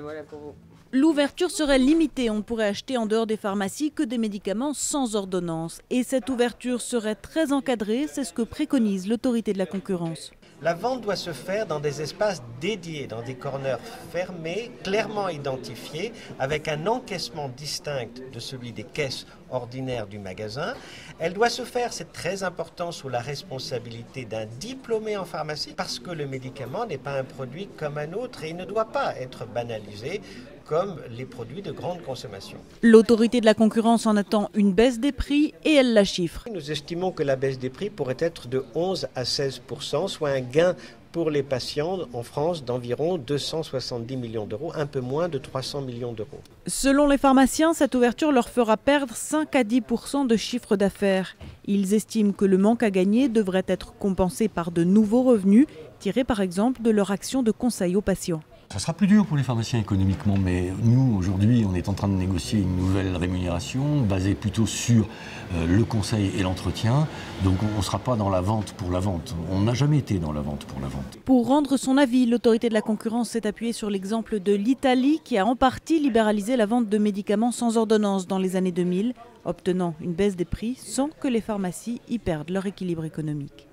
voilà pour vous. L'ouverture serait limitée, on ne pourrait acheter en dehors des pharmacies que des médicaments sans ordonnance. Et cette ouverture serait très encadrée, c'est ce que préconise l'autorité de la concurrence. La vente doit se faire dans des espaces dédiés, dans des corners fermés, clairement identifiés, avec un encaissement distinct de celui des caisses ordinaires du magasin. Elle doit se faire, c'est très important, sous la responsabilité d'un diplômé en pharmacie, parce que le médicament n'est pas un produit comme un autre et il ne doit pas être banalisé comme les produits de grande consommation. L'autorité de la concurrence en attend une baisse des prix et elle la chiffre. Nous estimons que la baisse des prix pourrait être de 11 à 16%, soit un gain pour les patients en France d'environ 270 millions d'euros, un peu moins de 300 millions d'euros. Selon les pharmaciens, cette ouverture leur fera perdre 5 à 10% de chiffre d'affaires. Ils estiment que le manque à gagner devrait être compensé par de nouveaux revenus, tirés par exemple de leur action de conseil aux patients. Ça sera plus dur pour les pharmaciens économiquement, mais nous, aujourd'hui, on est en train de négocier une nouvelle rémunération basée plutôt sur le conseil et l'entretien. Donc on ne sera pas dans la vente pour la vente. On n'a jamais été dans la vente pour la vente. Pour rendre son avis, l'autorité de la concurrence s'est appuyée sur l'exemple de l'Italie qui a en partie libéralisé la vente de médicaments sans ordonnance dans les années 2000, obtenant une baisse des prix sans que les pharmacies y perdent leur équilibre économique.